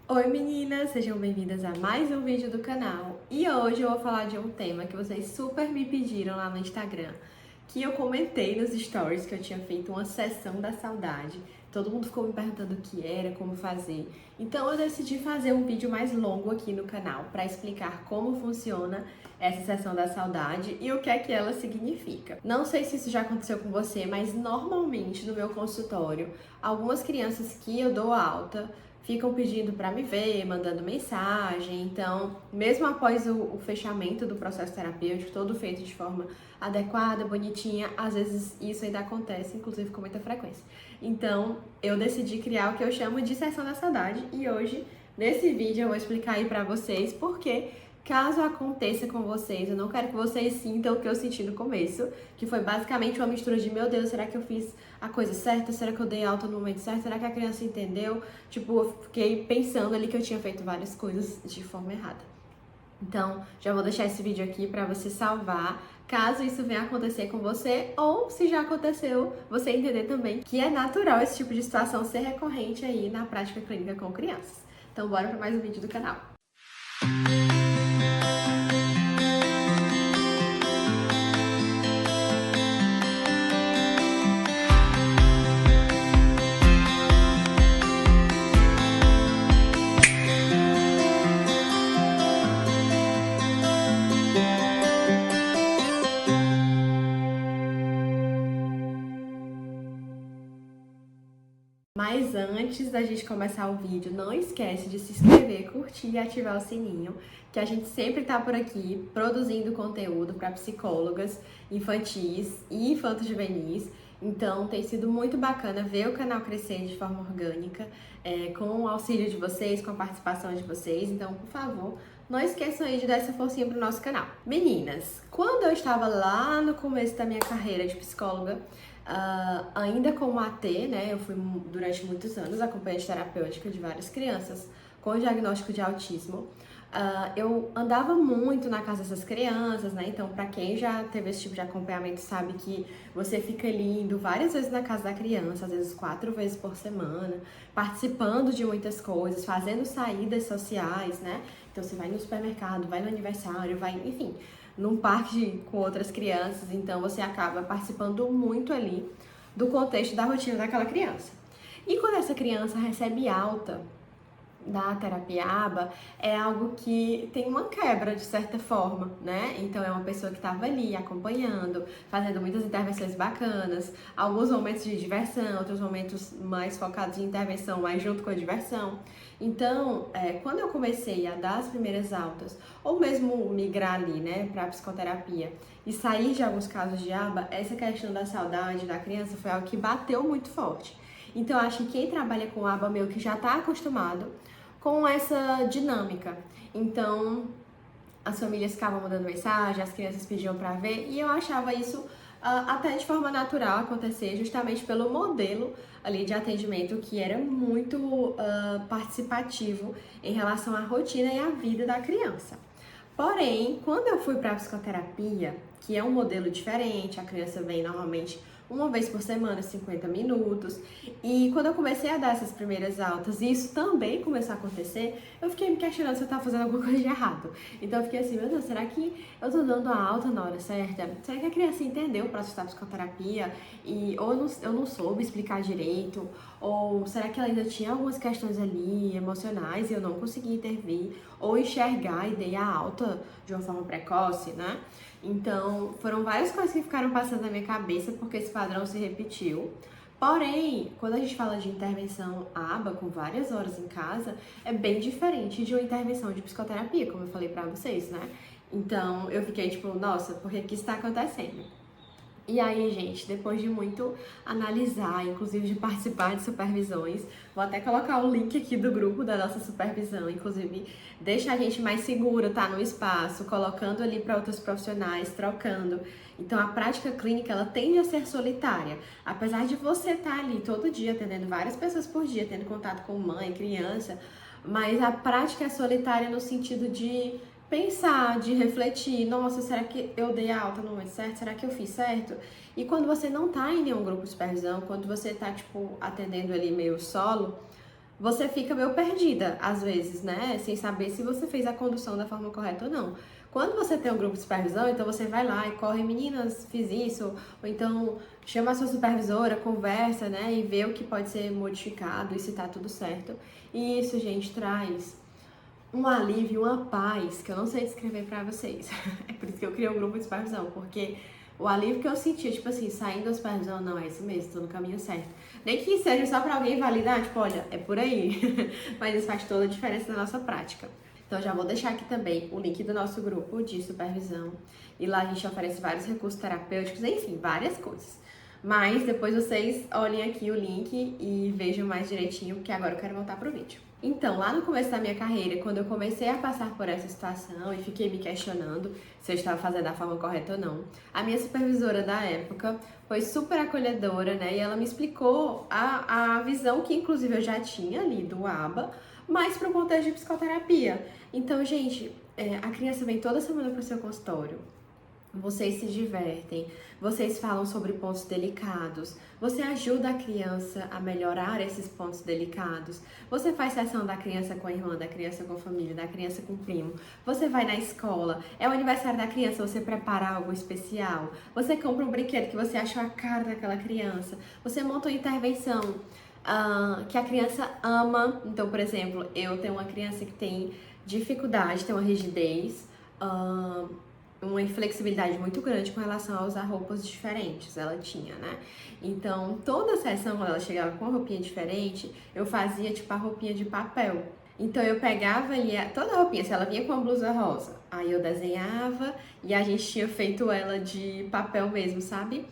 Oi meninas, sejam bem-vindas a mais um vídeo do canal. E hoje eu vou falar de um tema que vocês super me pediram lá no Instagram, que eu comentei nos stories que eu tinha feito uma sessão da saudade. Todo mundo ficou me perguntando o que era, como fazer. Então eu decidi fazer um vídeo mais longo aqui no canal para explicar como funciona essa sessão da saudade e o que é que ela significa. Não sei se isso já aconteceu com você, mas normalmente no meu consultório, algumas crianças que eu dou alta ficam pedindo para me ver, mandando mensagem. Então, mesmo após o fechamento do processo terapêutico, todo feito de forma adequada, bonitinha, às vezes isso ainda acontece, inclusive com muita frequência. Então, eu decidi criar o que eu chamo de sessão da saudade e hoje, nesse vídeo, eu vou explicar aí para vocês por que, caso aconteça com vocês, eu não quero que vocês sintam o que eu senti no começo, que foi basicamente uma mistura de, meu Deus, será que eu fiz a coisa certa? Será que eu dei alta no momento certo? Será que a criança entendeu? Tipo, eu fiquei pensando ali que eu tinha feito várias coisas de forma errada. Então, já vou deixar esse vídeo aqui para você salvar, caso isso venha acontecer com você, ou se já aconteceu, você entender também que é natural esse tipo de situação ser recorrente aí na prática clínica com crianças. Então, bora para mais um vídeo do canal. Mas antes da gente começar o vídeo, não esquece de se inscrever, curtir e ativar o sininho, que a gente sempre tá por aqui produzindo conteúdo para psicólogas infantis e infanto-juvenis. Então tem sido muito bacana ver o canal crescer de forma orgânica, com o auxílio de vocês, com a participação de vocês. Então, por favor, não esqueçam aí de dar essa forcinha pro nosso canal. Meninas, quando eu estava lá no começo da minha carreira de psicóloga, ainda como AT, né, eu fui durante muitos anos acompanhante terapêutica de várias crianças com diagnóstico de autismo. Eu andava muito na casa dessas crianças, né? Então, para quem já teve esse tipo de acompanhamento, sabe que você fica ali indo várias vezes na casa da criança, às vezes 4 vezes por semana, participando de muitas coisas, fazendo saídas sociais, né? Então, você vai no supermercado, vai no aniversário, vai, enfim, num parque com outras crianças, então você acaba participando muito ali do contexto da rotina daquela criança. E quando essa criança recebe alta da terapia ABA, é algo que tem uma quebra de certa forma, né? Então é uma pessoa que estava ali acompanhando, fazendo muitas intervenções bacanas, alguns momentos de diversão, outros momentos mais focados em intervenção, mais junto com a diversão. Então, quando eu comecei a dar as primeiras altas, ou mesmo migrar ali, né, para psicoterapia e sair de alguns casos de ABA, essa questão da saudade da criança foi algo que bateu muito forte. Então, eu acho que quem trabalha com ABA meio que já está acostumado com essa dinâmica. Então, as famílias ficavam mandando mensagem, as crianças pediam para ver, e eu achava isso até de forma natural acontecer, justamente pelo modelo ali de atendimento que era muito participativo em relação à rotina e à vida da criança. Porém, quando eu fui para a psicoterapia, que é um modelo diferente, a criança vem normalmente uma vez por semana, 50 minutos, e quando eu comecei a dar essas primeiras altas, e isso também começou a acontecer, eu fiquei me questionando se eu estava fazendo alguma coisa de errado. Então eu fiquei assim, meu Deus, será que eu estou dando a alta na hora certa? Será que a criança entendeu o processo da psicoterapia? Ou eu não soube explicar direito? Ou será que ela ainda tinha algumas questões ali emocionais e eu não consegui intervir? Ou enxergar e dei a alta de uma forma precoce, né? Então, foram várias coisas que ficaram passando na minha cabeça porque esse padrão se repetiu. Porém, quando a gente fala de intervenção ABA com várias horas em casa, é bem diferente de uma intervenção de psicoterapia, como eu falei pra vocês, né? Então, eu fiquei tipo, nossa, por que isso tá acontecendo? E aí, gente, depois de muito analisar, inclusive de participar de supervisões, vou até colocar o link aqui do grupo da nossa supervisão, inclusive deixa a gente mais seguro, tá, no espaço, colocando ali para outros profissionais, trocando. Então, a prática clínica, ela tende a ser solitária. Apesar de você estar ali todo dia, atendendo várias pessoas por dia, tendo contato com mãe, criança, mas a prática é solitária no sentido de pensar, de refletir, nossa, será que eu dei a alta no momento certo? Será que eu fiz certo? E quando você não tá em nenhum grupo de supervisão, quando você tá, tipo, atendendo ali meio solo, você fica meio perdida, às vezes, né? Sem saber se você fez a condução da forma correta ou não. Quando você tem um grupo de supervisão, então você vai lá e corre, meninas, fiz isso, ou então chama a sua supervisora, conversa, né? E vê o que pode ser modificado e se tá tudo certo. E isso, gente, traz um alívio, uma paz que eu não sei descrever pra vocês. É por isso que eu criei um grupo de supervisão, porque o alívio que eu sentia, tipo assim, saindo da supervisão, não, é isso mesmo, tô no caminho certo. Nem que seja só pra alguém validar, tipo, olha, é por aí. Mas isso faz toda a diferença na nossa prática. Então já vou deixar aqui também o link do nosso grupo de supervisão. E lá a gente oferece vários recursos terapêuticos, enfim, várias coisas. Mas depois vocês olhem aqui o link e vejam mais direitinho, porque agora eu quero voltar pro vídeo. Então, lá no começo da minha carreira, quando eu comecei a passar por essa situação e fiquei me questionando se eu estava fazendo da forma correta ou não, a minha supervisora da época foi super acolhedora, né? E ela me explicou a visão que, inclusive, eu já tinha ali do ABA, mas para o contexto de psicoterapia. Então, gente, a criança vem toda semana para o seu consultório. Vocês se divertem, vocês falam sobre pontos delicados, você ajuda a criança a melhorar esses pontos delicados, você faz sessão da criança com a irmã, da criança com a família, da criança com o primo, você vai na escola, é o aniversário da criança, você prepara algo especial, você compra um brinquedo que você achou a cara daquela criança, você monta uma intervenção que a criança ama. Então, por exemplo, eu tenho uma criança que tem dificuldade, tem uma rigidez, uma inflexibilidade muito grande com relação a usar roupas diferentes, ela tinha, né? Então, toda sessão, quando ela chegava com uma roupinha diferente, eu fazia, tipo, a roupinha de papel. Então, eu pegava e toda a roupinha, se ela vinha com uma blusa rosa, aí eu desenhava e a gente tinha feito ela de papel mesmo, sabe?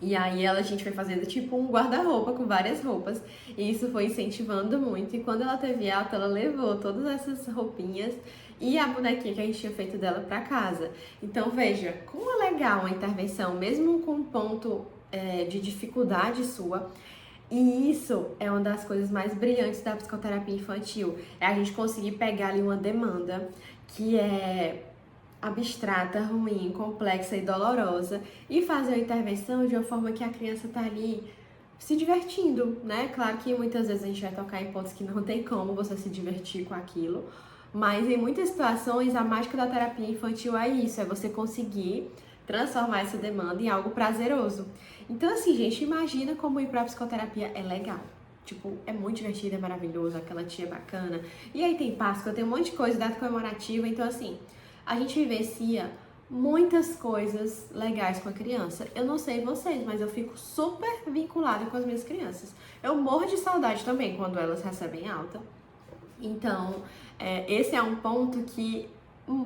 E aí a gente foi fazendo tipo um guarda-roupa com várias roupas. E isso foi incentivando muito. E quando ela teve alta, ela levou todas essas roupinhas e a bonequinha que a gente tinha feito dela pra casa. Então veja, como é legal uma intervenção, mesmo com um ponto de dificuldade sua. E isso é uma das coisas mais brilhantes da psicoterapia infantil. É a gente conseguir pegar ali uma demanda que é abstrata, ruim, complexa e dolorosa e fazer a intervenção de uma forma que a criança tá ali se divertindo, né? Claro que muitas vezes a gente vai tocar em pontos que não tem como você se divertir com aquilo, mas em muitas situações a mágica da terapia infantil é isso, é você conseguir transformar essa demanda em algo prazeroso. Então assim, gente, imagina como ir pra psicoterapia é legal. Tipo, é muito divertido, é maravilhoso, aquela tia bacana. E aí tem Páscoa, tem um monte de coisa, data comemorativa, então assim, a gente vivencia muitas coisas legais com a criança. Eu não sei vocês, mas eu fico super vinculada com as minhas crianças. Eu morro de saudade também quando elas recebem alta. Então, esse é um ponto que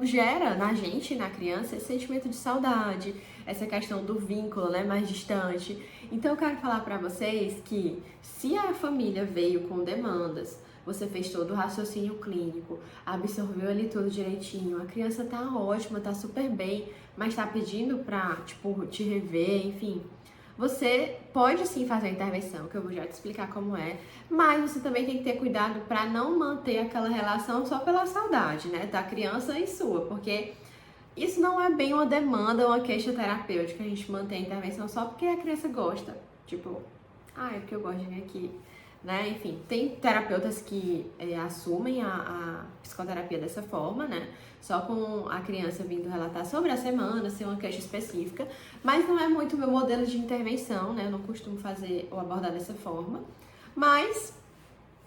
gera na gente, na criança, esse sentimento de saudade, essa questão do vínculo, né, mais distante. Então, eu quero falar para vocês que se a família veio com demandas, você fez todo o raciocínio clínico, absorveu ali tudo direitinho, a criança tá ótima, tá super bem, mas tá pedindo pra, tipo, te rever, enfim. Você pode sim fazer a intervenção, que eu vou já te explicar como é, mas você também tem que ter cuidado para não manter aquela relação só pela saudade, né, da criança e sua, porque isso não é bem uma demanda ou uma queixa terapêutica, a gente mantém a intervenção só porque a criança gosta, tipo, é porque eu gosto de vir aqui, né? Enfim, tem terapeutas que assumem a psicoterapia dessa forma, né? Só com a criança vindo relatar sobre a semana, ser uma queixa específica, mas não é muito meu modelo de intervenção, né? Eu não costumo fazer ou abordar dessa forma, mas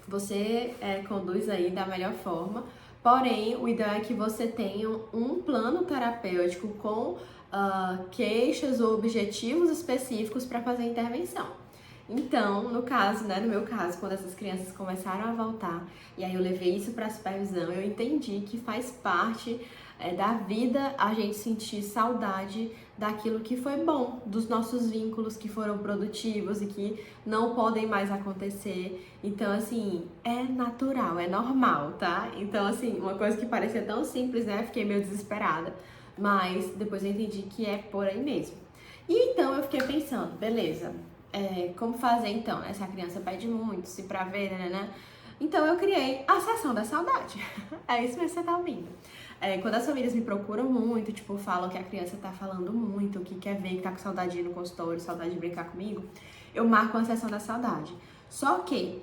você conduz aí da melhor forma. Porém, o ideal é que você tenha um plano terapêutico com queixas ou objetivos específicos para fazer a intervenção. Então, no caso, né, no meu caso, quando essas crianças começaram a voltar, e aí eu levei isso para a supervisão, eu entendi que faz parte da vida a gente sentir saudade daquilo que foi bom, dos nossos vínculos que foram produtivos e que não podem mais acontecer. Então, assim, é natural, é normal, tá? Então, assim, uma coisa que parecia tão simples, né, fiquei meio desesperada, mas depois eu entendi que é por aí mesmo. E então eu fiquei pensando, beleza, como fazer então, né? Se a criança pede muito, se pra ver, né? Então eu criei a sessão da saudade. É isso mesmo que você tá ouvindo. Quando as famílias me procuram muito, tipo, falam que a criança tá falando muito, que quer ver, que tá com saudade de ir no consultório, saudade de brincar comigo, eu marco uma sessão da saudade. Só que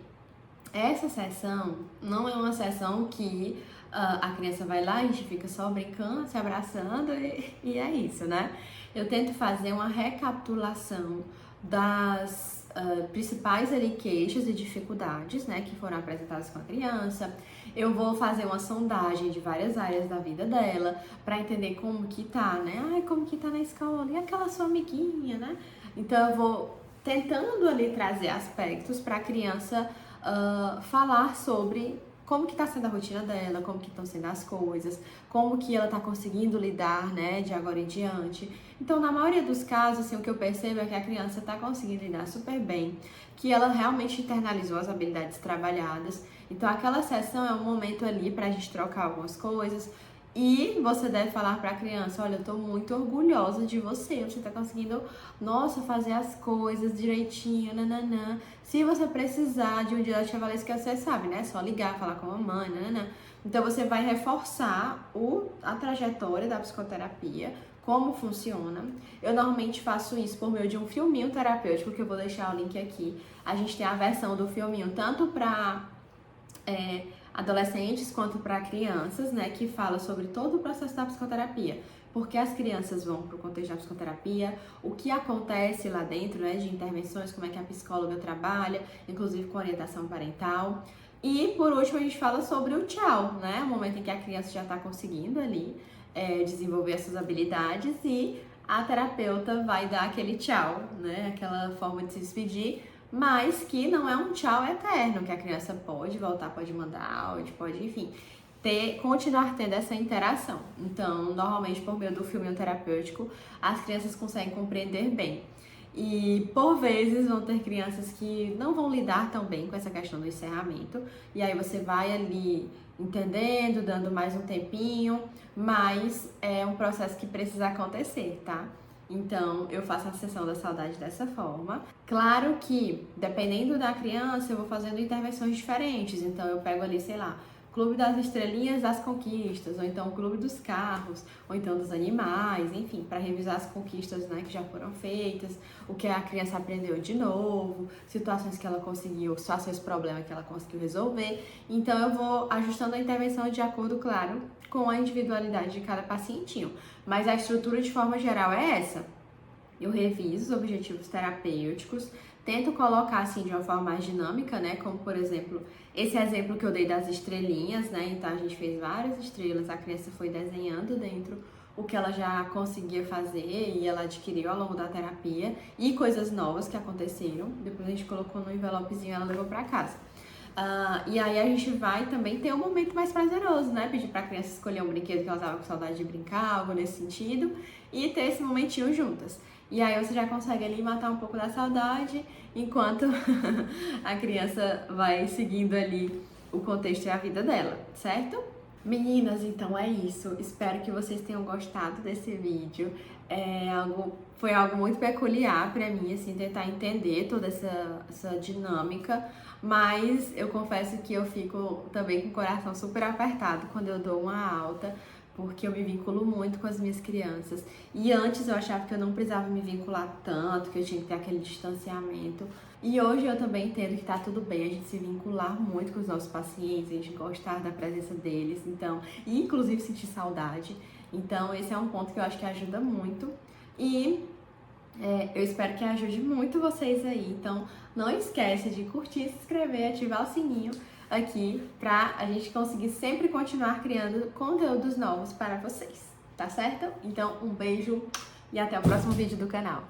Essa sessão não é uma sessão que a criança vai lá, a gente fica só brincando, se abraçando e é isso, né? Eu tento fazer uma recapitulação das principais ali queixas e dificuldades, né, que foram apresentadas com a criança. Eu vou fazer uma sondagem de várias áreas da vida dela para entender como que tá, né? Ai, como que tá na escola? E aquela sua amiguinha, né? Então eu vou tentando ali trazer aspectos para a criança falar sobre como que está sendo a rotina dela, como que estão sendo as coisas, como que ela está conseguindo lidar, né, de agora em diante. Então, na maioria dos casos, assim, o que eu percebo é que a criança está conseguindo lidar super bem, que ela realmente internalizou as habilidades trabalhadas. Então, aquela sessão é um momento ali para a gente trocar algumas coisas. E você deve falar para a criança, olha, eu tô muito orgulhosa de você tá conseguindo, nossa, fazer as coisas direitinho, nananã. Se você precisar de um dia da Tia Valesca, você sabe, né? É só ligar, falar com a mamãe, nananã. Então você vai reforçar a trajetória da psicoterapia, como funciona. Eu normalmente faço isso por meio de um filminho terapêutico, que eu vou deixar o link aqui. A gente tem a versão do filminho tanto para adolescentes quanto para crianças, né, que fala sobre todo o processo da psicoterapia, porque as crianças vão para o contexto da psicoterapia, o que acontece lá dentro, né, de intervenções, como é que a psicóloga trabalha, inclusive com orientação parental. E por último a gente fala sobre o tchau, né, o momento em que a criança já está conseguindo ali desenvolver as suas habilidades e a terapeuta vai dar aquele tchau, né, aquela forma de se despedir, mas que não é um tchau eterno, que a criança pode voltar, pode mandar áudio, pode, enfim, continuar tendo essa interação. Então, normalmente, por meio do filme terapêutico, as crianças conseguem compreender bem. E, por vezes, vão ter crianças que não vão lidar tão bem com essa questão do encerramento, e aí você vai ali entendendo, dando mais um tempinho, mas é um processo que precisa acontecer, tá? Então, eu faço a sessão da saudade dessa forma. Claro que, dependendo da criança, eu vou fazendo intervenções diferentes. Então, eu pego ali, sei lá, Clube das Estrelinhas das Conquistas, ou então Clube dos Carros, ou então dos animais, enfim, para revisar as conquistas, né, que já foram feitas, o que a criança aprendeu de novo, situações que ela conseguiu, situações problema que ela conseguiu resolver. Então, eu vou ajustando a intervenção de acordo, claro, com a individualidade de cada pacientinho. Mas a estrutura de forma geral é essa. Eu reviso os objetivos terapêuticos, tento colocar assim de uma forma mais dinâmica, né? Como por exemplo, esse exemplo que eu dei das estrelinhas, né? Então a gente fez várias estrelas, a criança foi desenhando dentro o que ela já conseguia fazer e ela adquiriu ao longo da terapia e coisas novas que aconteceram. Depois a gente colocou no envelopezinho e ela levou para casa. E aí a gente vai também ter um momento mais prazeroso, né? Pedir pra criança escolher um brinquedo que ela tava com saudade de brincar, algo nesse sentido, e ter esse momentinho juntas. E aí você já consegue ali matar um pouco da saudade, enquanto a criança vai seguindo ali o contexto e a vida dela, certo? Meninas, então é isso. Espero que vocês tenham gostado desse vídeo. Foi algo muito peculiar pra mim, assim, tentar entender toda essa dinâmica, mas eu confesso que eu fico também com o coração super apertado quando eu dou uma alta, porque eu me vinculo muito com as minhas crianças. E antes eu achava que eu não precisava me vincular tanto, que eu tinha que ter aquele distanciamento. E hoje eu também entendo que tá tudo bem a gente se vincular muito com os nossos pacientes, a gente gostar da presença deles, então, e inclusive sentir saudade. Então, esse é um ponto que eu acho que ajuda muito. E eu espero que ajude muito vocês aí. Então, não esquece de curtir, se inscrever, ativar o sininho aqui pra a gente conseguir sempre continuar criando conteúdos novos para vocês, tá certo? Então, um beijo e até o próximo vídeo do canal.